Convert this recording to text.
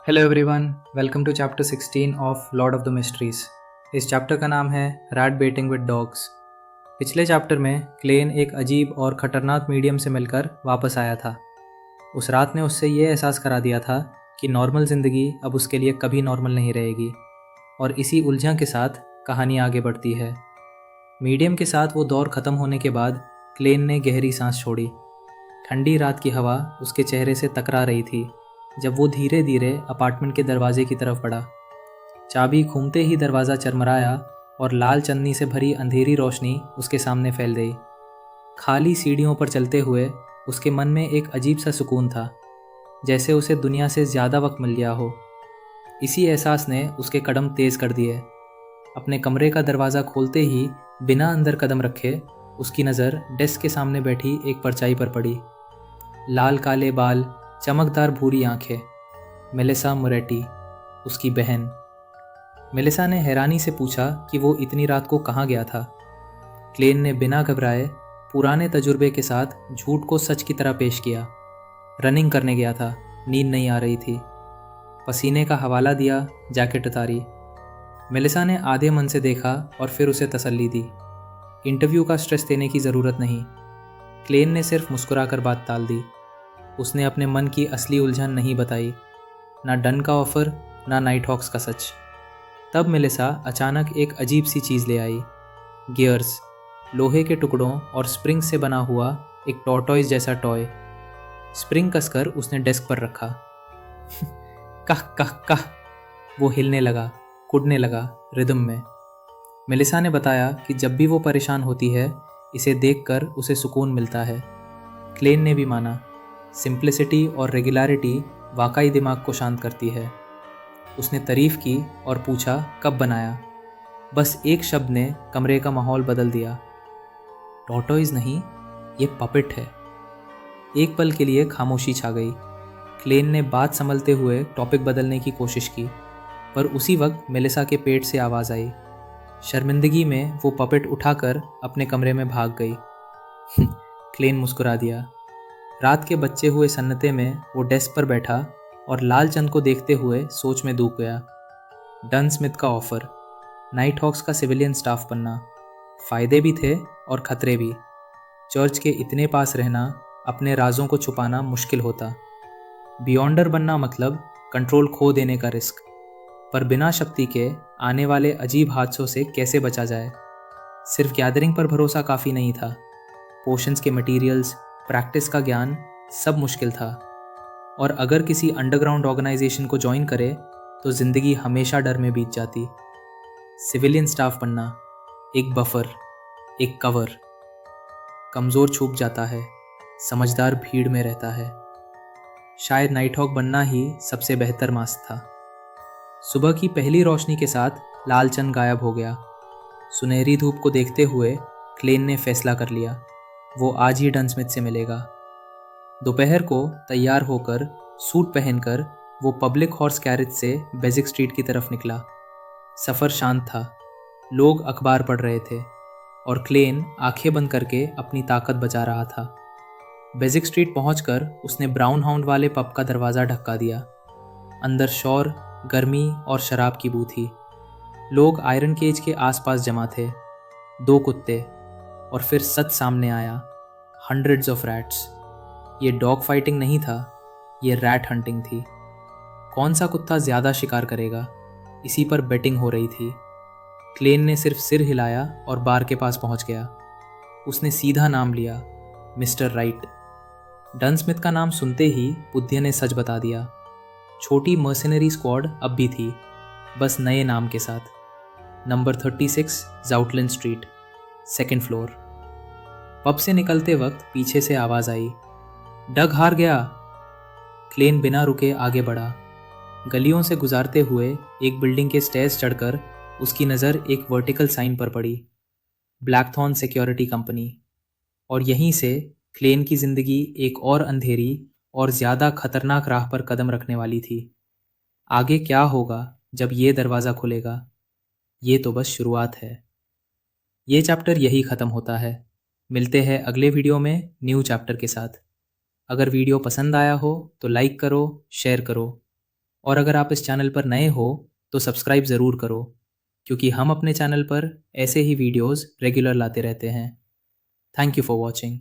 Hello everyone, welcome to chapter 16 of Lord of the Mysteries. इस चैप्टर का नाम है रैट बेटिंग विद डॉग्स। पिछले चैप्टर में क्लेन एक अजीब और ख़तरनाक मीडियम से मिलकर वापस आया था। उस रात ने उससे ये एहसास करा दिया था कि नॉर्मल ज़िंदगी अब उसके लिए कभी नॉर्मल नहीं रहेगी, और इसी उलझन के साथ कहानी आगे बढ़ती है। मीडियम के साथ वो दौर ख़त्म होने के बाद क्लेन ने गहरी सांस छोड़ी। ठंडी रात की हवा उसके चेहरे से टकरा रही थी जब वो धीरे धीरे अपार्टमेंट के दरवाजे की तरफ बढ़ा। चाबी घूमते ही दरवाज़ा चरमराया और लाल चन्नी से भरी अंधेरी रोशनी उसके सामने फैल गई। खाली सीढ़ियों पर चलते हुए उसके मन में एक अजीब सा सुकून था, जैसे उसे दुनिया से ज़्यादा वक्त मिल गया हो। इसी एहसास ने उसके कदम तेज़ कर दिए। अपने कमरे का दरवाज़ा खोलते ही बिना अंदर कदम रखे उसकी नज़र डेस्क के सामने बैठी एक परछाई पर पड़ी। लाल काले बाल, चमकदार भूरी आंखें, मेलिसा मोरेटी, उसकी बहन। मेलिसा ने हैरानी से पूछा कि वो इतनी रात को कहाँ गया था। क्लेन ने बिना घबराए पुराने तजुर्बे के साथ झूठ को सच की तरह पेश किया। रनिंग करने गया था, नींद नहीं आ रही थी। पसीने का हवाला दिया, जैकेट उतारी। मेलिसा ने आधे मन से देखा और फिर उसे तसल्ली दी। इंटरव्यू का स्ट्रेस देने की ज़रूरत नहीं। क्लेन ने सिर्फ मुस्कुराकर बात टाल दी। उसने अपने मन की असली उलझन नहीं बताई, ना डन का ऑफ़र, ना नाइट हॉक्स का सच। तब मेलिसा अचानक एक अजीब सी चीज़ ले आई। गियर्स, लोहे के टुकड़ों और स्प्रिंग से बना हुआ एक टॉर्टॉइस जैसा टॉय। स्प्रिंग कसकर उसने डेस्क पर रखा। कह कह कह, वो हिलने लगा, कुड़ने लगा रिदम में। मेलिसा ने बताया कि जब भी वो परेशान होती है, इसे देखकर उसे सुकून मिलता है। क्लेन ने भी माना। सिंप्लिसिटी और रेगुलरिटी वाकई दिमाग को शांत करती है। उसने तारीफ़ की और पूछा कब बनाया। बस एक शब्द ने कमरे का माहौल बदल दिया। टॉर्टोइज नहीं, ये पपेट है। एक पल के लिए खामोशी छा गई। क्लेन ने बात संभलते हुए टॉपिक बदलने की कोशिश की, पर उसी वक्त मेलिसा के पेट से आवाज़ आई। शर्मिंदगी में वो पपेट उठाकर अपने कमरे में भाग गई। क्लेन मुस्कुरा दिया। रात के बच्चे हुए सन्नते में वो डेस्क पर बैठा और लालचंद को देखते हुए सोच में डूब गया। डन स्मिथ का ऑफ़र, नाइट हॉक्स का सिविलियन स्टाफ बनना, फ़ायदे भी थे और ख़तरे भी। चर्च के इतने पास रहना, अपने राजों को छुपाना मुश्किल होता। बियॉन्डर बनना मतलब कंट्रोल खो देने का रिस्क। पर बिना शक्ति के आने वाले अजीब हादसों से कैसे बचा जाए। सिर्फ गैदरिंग पर भरोसा काफ़ी नहीं था। पोशंस के मटेरियल्स, प्रैक्टिस का ज्ञान, सब मुश्किल था। और अगर किसी अंडरग्राउंड ऑर्गेनाइजेशन को ज्वाइन करे तो ज़िंदगी हमेशा डर में बीत जाती। सिविलियन स्टाफ बनना, एक बफर, एक कवर। कमज़ोर छुप जाता है, समझदार भीड़ में रहता है। शायद नाइट हॉक बनना ही सबसे बेहतर मास्क था। सुबह की पहली रोशनी के साथ लालचंद गायब हो गया। सुनहरी धूप को देखते हुए क्लेन ने फैसला कर लिया, वो आज ही डन स्मिथ से मिलेगा। दोपहर को तैयार होकर, सूट पहनकर वो पब्लिक हॉर्स कैरेज से बेसिक स्ट्रीट की तरफ निकला। सफ़र शांत था, लोग अखबार पढ़ रहे थे और क्लेन आंखें बंद करके अपनी ताकत बचा रहा था। बेसिक स्ट्रीट पहुंचकर उसने ब्राउन हाउंड वाले पब का दरवाज़ा ढक्का दिया। अंदर शोर, गर्मी और शराब की बू थी। लोग आयरन केज के आसपास जमा थे। 2 कुत्ते, और फिर सच सामने आया। Hundreds of rats. ये डॉग फाइटिंग नहीं था, ये रैट हंटिंग थी। कौन सा कुत्ता ज़्यादा शिकार करेगा, इसी पर बेटिंग हो रही थी। क्लेन ने सिर्फ सिर हिलाया और बार के पास पहुंच गया। उसने सीधा नाम लिया, मिस्टर राइट। डन स्मिथ का नाम सुनते ही बुद्धिया ने सच बता दिया। छोटी मर्सिनरी स्क्वाड अब भी थी, बस नए नाम के साथ। नंबर 36 जाउटलैंड स्ट्रीट, 2nd फ्लोर। पब से निकलते वक्त पीछे से आवाज़ आई, डग हार गया। क्लेन बिना रुके आगे बढ़ा। गलियों से गुजारते हुए एक बिल्डिंग के स्टेयर्स चढ़कर उसकी नज़र एक वर्टिकल साइन पर पड़ी, ब्लैकथॉर्न सिक्योरिटी कंपनी। और यहीं से क्लेन की ज़िंदगी एक और अंधेरी और ज़्यादा खतरनाक राह पर कदम रखने वाली थी। आगे क्या होगा जब ये दरवाज़ा खुलेगा, ये तो बस शुरुआत है। ये चैप्टर यही ख़त्म होता है। मिलते हैं अगले वीडियो में न्यू चैप्टर के साथ। अगर वीडियो पसंद आया हो तो लाइक करो, शेयर करो और अगर आप इस चैनल पर नए हो तो सब्सक्राइब ज़रूर करो, क्योंकि हम अपने चैनल पर ऐसे ही वीडियोस रेगुलर लाते रहते हैं। Thank you for watching.